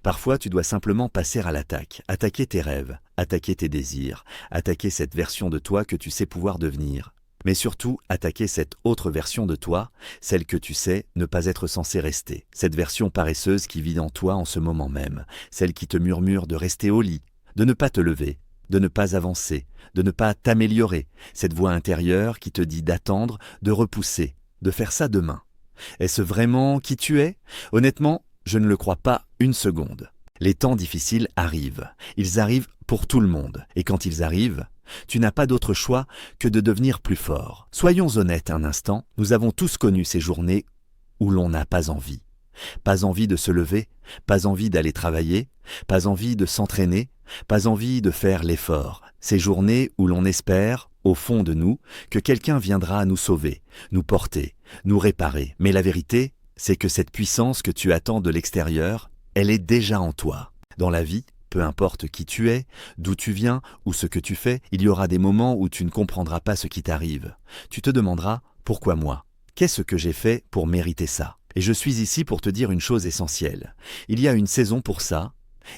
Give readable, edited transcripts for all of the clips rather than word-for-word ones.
Parfois, tu dois simplement passer à l'attaque, attaquer tes rêves, attaquer tes désirs, attaquer cette version de toi que tu sais pouvoir devenir. Mais surtout, attaquer cette autre version de toi, celle que tu sais ne pas être censé rester. Cette version paresseuse qui vit en toi en ce moment même, celle qui te murmure de rester au lit, de ne pas te lever, de ne pas avancer, de ne pas t'améliorer. Cette voix intérieure qui te dit d'attendre, de repousser, de faire ça demain. Est-ce vraiment qui tu es? Honnêtement, je ne le crois pas une seconde. Les temps difficiles arrivent. Ils arrivent pour tout le monde. Et quand ils arrivent, tu n'as pas d'autre choix que de devenir plus fort. Soyons honnêtes un instant, nous avons tous connu ces journées où l'on n'a pas envie. Pas envie de se lever, pas envie d'aller travailler, pas envie de s'entraîner, pas envie de faire l'effort. Ces journées où l'on espère, au fond de nous, que quelqu'un viendra nous sauver, nous porter, nous réparer. Mais la vérité, c'est que cette puissance que tu attends de l'extérieur, elle est déjà en toi. Dans la vie, peu importe qui tu es, d'où tu viens ou ce que tu fais, il y aura des moments où tu ne comprendras pas ce qui t'arrive. Tu te demanderas « Pourquoi moi ? Qu'est-ce que j'ai fait pour mériter ça ?» Et je suis ici pour te dire une chose essentielle. Il y a une saison pour ça,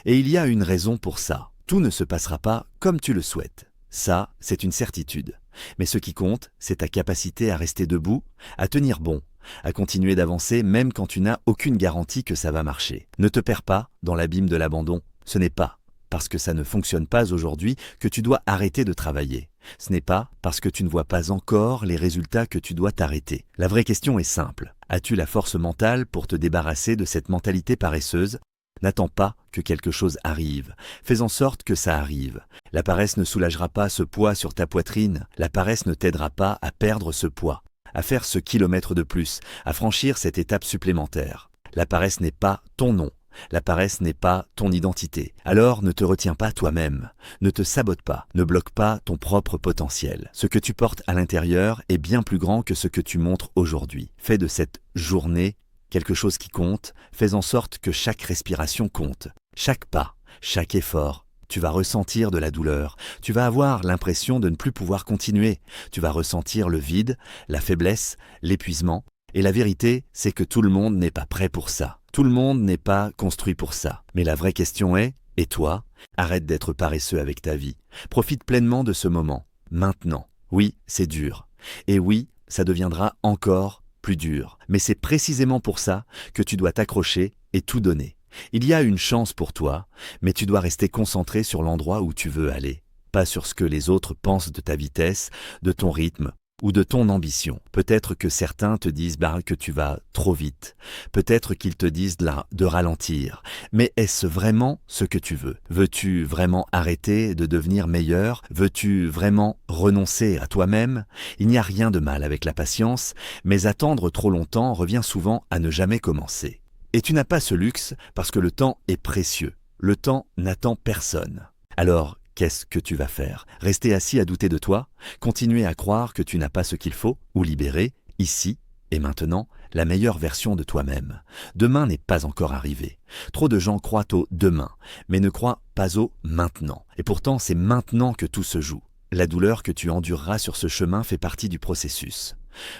et il y a une raison pour ça. Tout ne se passera pas comme tu le souhaites. Ça, c'est une certitude. Mais ce qui compte, c'est ta capacité à rester debout, à tenir bon, à continuer d'avancer même quand tu n'as aucune garantie que ça va marcher. Ne te perds pas dans l'abîme de l'abandon. Ce n'est pas parce que ça ne fonctionne pas aujourd'hui que tu dois arrêter de travailler. Ce n'est pas parce que tu ne vois pas encore les résultats que tu dois t'arrêter. La vraie question est simple. As-tu la force mentale pour te débarrasser de cette mentalité paresseuse ? N'attends pas que quelque chose arrive. Fais en sorte que ça arrive. La paresse ne soulagera pas ce poids sur ta poitrine. La paresse ne t'aidera pas à perdre ce poids, à faire ce kilomètre de plus, à franchir cette étape supplémentaire. La paresse n'est pas ton nom. La paresse n'est pas ton identité. Alors ne te retiens pas toi-même. Ne te sabote pas. Ne bloque pas ton propre potentiel. Ce que tu portes à l'intérieur est bien plus grand que ce que tu montres aujourd'hui. Fais de cette journée quelque chose qui compte. Fais en sorte que chaque respiration compte. Chaque pas, chaque effort. Tu vas ressentir de la douleur. Tu vas avoir l'impression de ne plus pouvoir continuer. Tu vas ressentir le vide, la faiblesse, l'épuisement. Et la vérité, c'est que tout le monde n'est pas prêt pour ça. Tout le monde n'est pas construit pour ça. Mais la vraie question est, et toi, arrête d'être paresseux avec ta vie. Profite pleinement de ce moment, maintenant. Oui, c'est dur. Et oui, ça deviendra encore plus dur. Mais c'est précisément pour ça que tu dois t'accrocher et tout donner. Il y a une chance pour toi, mais tu dois rester concentré sur l'endroit où tu veux aller. Pas sur ce que les autres pensent de ta vitesse, de ton rythme, ou de ton ambition. Peut-être que certains te disent que tu vas trop vite. Peut-être qu'ils te disent de ralentir. Mais est-ce vraiment ce que tu veux? Veux-tu vraiment arrêter de devenir meilleur? Veux-tu vraiment renoncer à toi-même? Il n'y a rien de mal avec la patience, mais attendre trop longtemps revient souvent à ne jamais commencer. Et tu n'as pas ce luxe parce que le temps est précieux. Le temps n'attend personne. Alors, qu'est-ce que tu vas faire? Rester assis à douter de toi? Continuer à croire que tu n'as pas ce qu'il faut? Ou libérer, ici et maintenant, la meilleure version de toi-même? Demain n'est pas encore arrivé. Trop de gens croient au demain, mais ne croient pas au maintenant. Et pourtant, c'est maintenant que tout se joue. La douleur que tu endureras sur ce chemin fait partie du processus.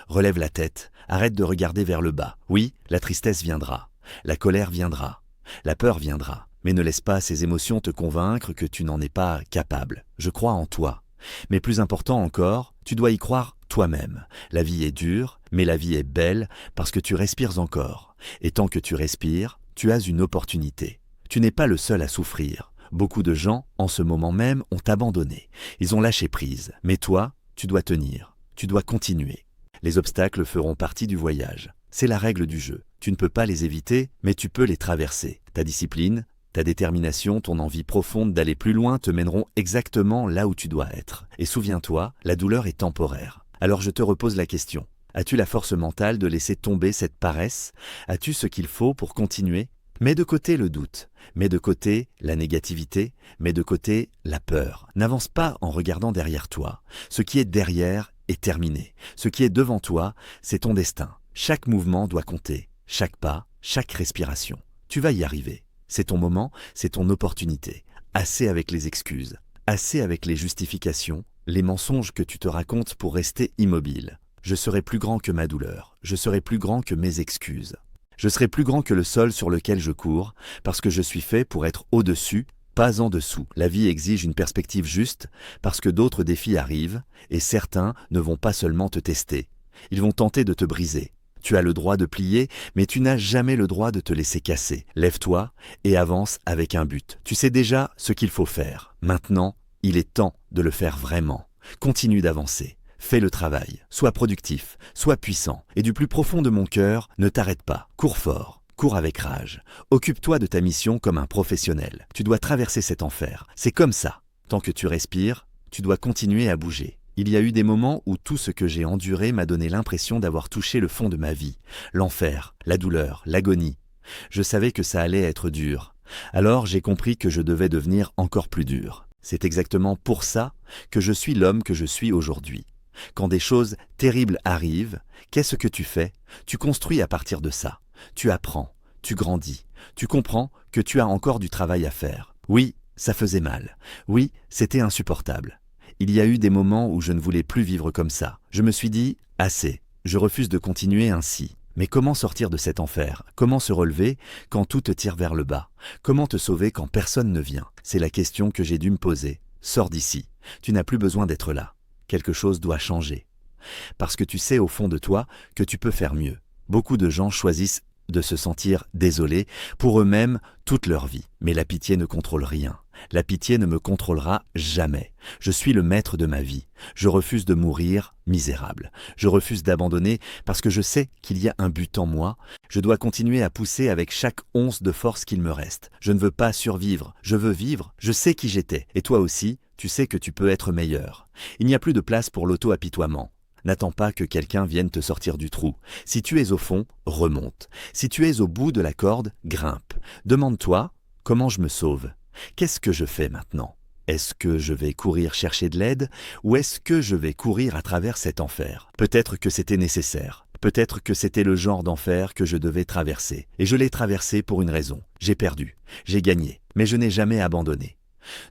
Relève la tête, arrête de regarder vers le bas. Oui, la tristesse viendra, la colère viendra, la peur viendra. Mais ne laisse pas ces émotions te convaincre que tu n'en es pas capable. Je crois en toi. Mais plus important encore, tu dois y croire toi-même. La vie est dure, mais la vie est belle parce que tu respires encore. Et tant que tu respires, tu as une opportunité. Tu n'es pas le seul à souffrir. Beaucoup de gens, en ce moment même, ont abandonné. Ils ont lâché prise. Mais toi, tu dois tenir. Tu dois continuer. Les obstacles feront partie du voyage. C'est la règle du jeu. Tu ne peux pas les éviter, mais tu peux les traverser. Ta discipline, ta détermination, ton envie profonde d'aller plus loin te mèneront exactement là où tu dois être. Et souviens-toi, la douleur est temporaire. Alors je te repose la question. As-tu la force mentale de laisser tomber cette paresse? As-tu ce qu'il faut pour continuer? Mets de côté le doute, mets de côté la négativité, mets de côté la peur. N'avance pas en regardant derrière toi. Ce qui est derrière est terminé. Ce qui est devant toi, c'est ton destin. Chaque mouvement doit compter, chaque pas, chaque respiration. Tu vas y arriver. C'est ton moment, c'est ton opportunité. Assez avec les excuses, assez avec les justifications, les mensonges que tu te racontes pour rester immobile. Je serai plus grand que ma douleur, je serai plus grand que mes excuses. Je serai plus grand que le sol sur lequel je cours, parce que je suis fait pour être au-dessus, pas en dessous. La vie exige une perspective juste, parce que d'autres défis arrivent, et certains ne vont pas seulement te tester. Ils vont tenter de te briser. Tu as le droit de plier, mais tu n'as jamais le droit de te laisser casser. Lève-toi et avance avec un but. Tu sais déjà ce qu'il faut faire. Maintenant, il est temps de le faire vraiment. Continue d'avancer. Fais le travail. Sois productif, sois puissant. Et du plus profond de mon cœur, ne t'arrête pas. Cours fort. Cours avec rage. Occupe-toi de ta mission comme un professionnel. Tu dois traverser cet enfer. C'est comme ça. Tant que tu respires, tu dois continuer à bouger. Il y a eu des moments où tout ce que j'ai enduré m'a donné l'impression d'avoir touché le fond de ma vie. L'enfer, la douleur, l'agonie. Je savais que ça allait être dur. Alors j'ai compris que je devais devenir encore plus dur. C'est exactement pour ça que je suis l'homme que je suis aujourd'hui. Quand des choses terribles arrivent, qu'est-ce que tu fais? Tu construis à partir de ça. Tu apprends, tu grandis, tu comprends que tu as encore du travail à faire. Oui, ça faisait mal. Oui, c'était insupportable. Il y a eu des moments où je ne voulais plus vivre comme ça. Je me suis dit, assez, je refuse de continuer ainsi. Mais comment sortir de cet enfer? Comment se relever quand tout te tire vers le bas? Comment te sauver quand personne ne vient? C'est la question que j'ai dû me poser. Sors d'ici. Tu n'as plus besoin d'être là. Quelque chose doit changer. Parce que tu sais au fond de toi que tu peux faire mieux. Beaucoup de gens choisissent de se sentir désolés pour eux-mêmes toute leur vie. Mais la pitié ne contrôle rien. La pitié ne me contrôlera jamais. Je suis le maître de ma vie. Je refuse de mourir misérable. Je refuse d'abandonner parce que je sais qu'il y a un but en moi. Je dois continuer à pousser avec chaque once de force qu'il me reste. Je ne veux pas survivre. Je veux vivre. Je sais qui j'étais. Et toi aussi, tu sais que tu peux être meilleur. Il n'y a plus de place pour l'auto-apitoiement. N'attends pas que quelqu'un vienne te sortir du trou. Si tu es au fond, remonte. Si tu es au bout de la corde, grimpe. Demande-toi, comment je me sauve? Qu'est-ce que je fais maintenant? Est-ce que je vais courir chercher de l'aide ou est-ce que je vais courir à travers cet enfer? Peut-être que c'était nécessaire. Peut-être que c'était le genre d'enfer que je devais traverser. Et je l'ai traversé pour une raison. J'ai perdu. J'ai gagné. Mais je n'ai jamais abandonné.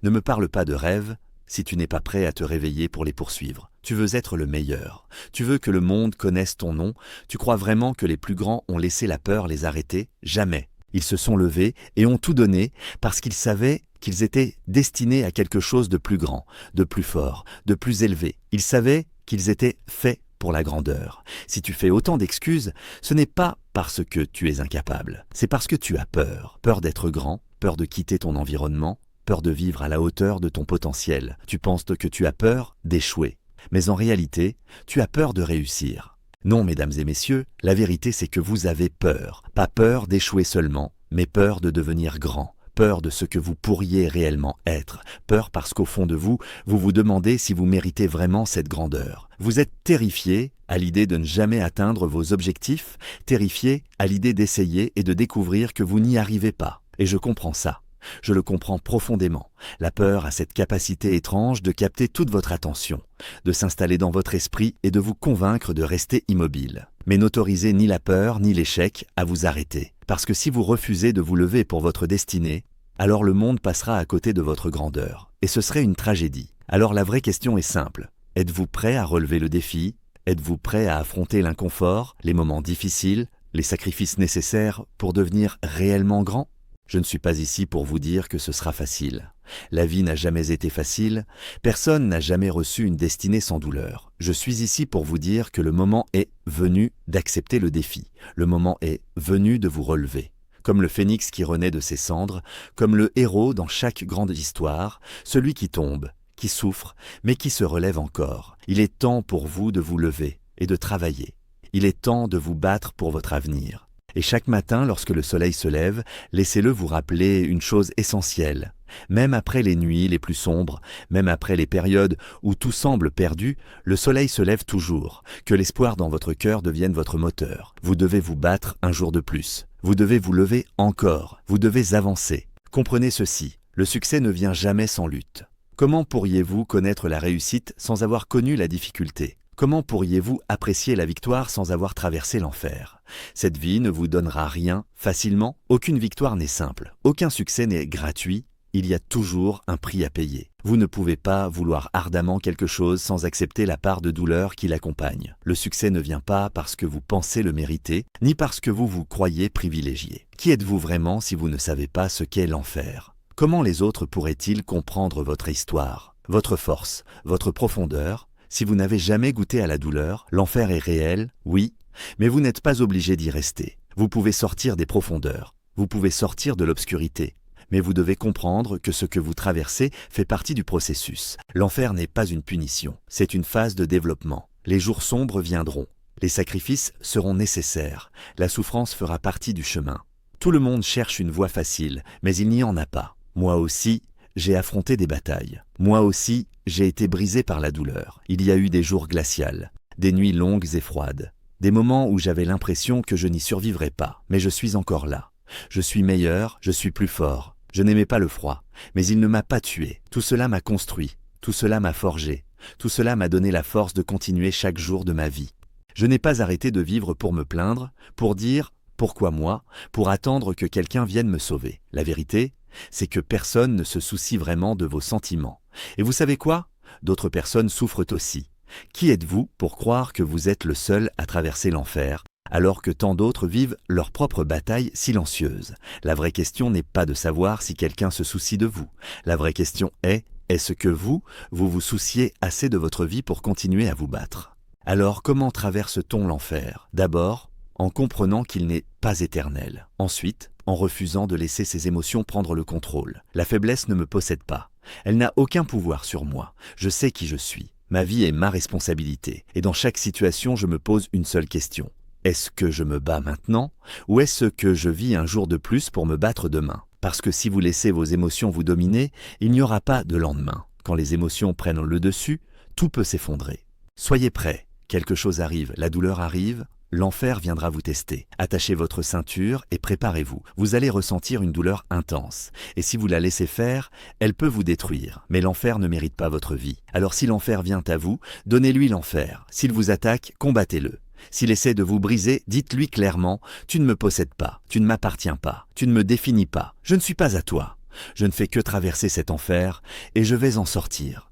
Ne me parle pas de rêve si tu n'es pas prêt à te réveiller pour les poursuivre. Tu veux être le meilleur. Tu veux que le monde connaisse ton nom. Tu crois vraiment que les plus grands ont laissé la peur les arrêter? Jamais. Ils se sont levés et ont tout donné parce qu'ils savaient qu'ils étaient destinés à quelque chose de plus grand, de plus fort, de plus élevé. Ils savaient qu'ils étaient faits pour la grandeur. Si tu fais autant d'excuses, ce n'est pas parce que tu es incapable. C'est parce que tu as peur. Peur d'être grand, peur de quitter ton environnement, peur de vivre à la hauteur de ton potentiel. Tu penses que tu as peur d'échouer. Mais en réalité, tu as peur de réussir. Non, mesdames et messieurs, la vérité c'est que vous avez peur. Pas peur d'échouer seulement, mais peur de devenir grand. Peur de ce que vous pourriez réellement être. Peur parce qu'au fond de vous, vous vous demandez si vous méritez vraiment cette grandeur. Vous êtes terrifié à l'idée de ne jamais atteindre vos objectifs, terrifié à l'idée d'essayer et de découvrir que vous n'y arrivez pas. Et je comprends ça. Je le comprends profondément. La peur a cette capacité étrange de capter toute votre attention, de s'installer dans votre esprit et de vous convaincre de rester immobile. Mais n'autorisez ni la peur ni l'échec à vous arrêter. Parce que si vous refusez de vous lever pour votre destinée, alors le monde passera à côté de votre grandeur. Et ce serait une tragédie. Alors la vraie question est simple. Êtes-vous prêt à relever le défi? Êtes-vous prêt à affronter l'inconfort, les moments difficiles, les sacrifices nécessaires pour devenir réellement grand? Je ne suis pas ici pour vous dire que ce sera facile. La vie n'a jamais été facile, personne n'a jamais reçu une destinée sans douleur. Je suis ici pour vous dire que le moment est venu d'accepter le défi. Le moment est venu de vous relever. Comme le phénix qui renaît de ses cendres, comme le héros dans chaque grande histoire, celui qui tombe, qui souffre, mais qui se relève encore. Il est temps pour vous de vous lever et de travailler. Il est temps de vous battre pour votre avenir. Et chaque matin, lorsque le soleil se lève, laissez-le vous rappeler une chose essentielle. Même après les nuits les plus sombres, même après les périodes où tout semble perdu, le soleil se lève toujours. Que l'espoir dans votre cœur devienne votre moteur. Vous devez vous battre un jour de plus. Vous devez vous lever encore. Vous devez avancer. Comprenez ceci, le succès ne vient jamais sans lutte. Comment pourriez-vous connaître la réussite sans avoir connu la difficulté ? Comment pourriez-vous apprécier la victoire sans avoir traversé l'enfer? Cette vie ne vous donnera rien facilement. Aucune victoire n'est simple. Aucun succès n'est gratuit. il y a toujours un prix à payer. Vous ne pouvez pas vouloir ardemment quelque chose sans accepter la part de douleur qui l'accompagne. Le succès ne vient pas parce que vous pensez le mériter, ni parce que vous vous croyez privilégié. Qui êtes-vous vraiment si vous ne savez pas ce qu'est l'enfer? Comment les autres pourraient-ils comprendre votre histoire, votre force, votre profondeur? Si vous n'avez jamais goûté à la douleur, l'enfer est réel, oui, mais vous n'êtes pas obligé d'y rester. Vous pouvez sortir des profondeurs, vous pouvez sortir de l'obscurité. Mais vous devez comprendre que ce que vous traversez fait partie du processus. L'enfer n'est pas une punition, c'est une phase de développement. Les jours sombres viendront, les sacrifices seront nécessaires, la souffrance fera partie du chemin. Tout le monde cherche une voie facile, mais il n'y en a pas. Moi aussi, j'ai affronté des batailles. Moi aussi, j'ai été brisé par la douleur. Il y a eu des jours glaciaux, des nuits longues et froides, des moments où j'avais l'impression que je n'y survivrais pas, mais je suis encore là. Je suis meilleur, je suis plus fort. Je n'aimais pas le froid, mais il ne m'a pas tué. Tout cela m'a construit, tout cela m'a forgé, tout cela m'a donné la force de continuer chaque jour de ma vie. Je n'ai pas arrêté de vivre pour me plaindre, pour dire « pourquoi moi ?», pour attendre que quelqu'un vienne me sauver. La vérité, c'est que personne ne se soucie vraiment de vos sentiments. Et vous savez quoi? D'autres personnes souffrent aussi. Qui êtes-vous pour croire que vous êtes le seul à traverser l'enfer ? Alors que tant d'autres vivent leur propre bataille silencieuse. La vraie question n'est pas de savoir si quelqu'un se soucie de vous. La vraie question est-ce que vous vous souciez assez de votre vie pour continuer à vous battre? Alors comment traverse-t-on l'enfer? D'abord, en comprenant qu'il n'est pas éternel. Ensuite, en refusant de laisser ses émotions prendre le contrôle. La faiblesse ne me possède pas. Elle n'a aucun pouvoir sur moi. Je sais qui je suis. Ma vie est ma responsabilité. Et dans chaque situation, je me pose une seule question. Est-ce que je me bats maintenant ou est-ce que je vis un jour de plus pour me battre demain? Parce que si vous laissez vos émotions vous dominer, il n'y aura pas de lendemain. Quand les émotions prennent le dessus, tout peut s'effondrer. Soyez prêts, quelque chose arrive, la douleur arrive, l'enfer viendra vous tester. Attachez votre ceinture et préparez-vous. Vous allez ressentir une douleur intense. Et si vous la laissez faire, elle peut vous détruire. Mais l'enfer ne mérite pas votre vie. Alors si l'enfer vient à vous, donnez-lui l'enfer. S'il vous attaque, combattez-le. S'il essaie de vous briser, dites-lui clairement « Tu ne me possèdes pas, tu ne m'appartiens pas, tu ne me définis pas, je ne suis pas à toi. Je ne fais que traverser cet enfer et je vais en sortir.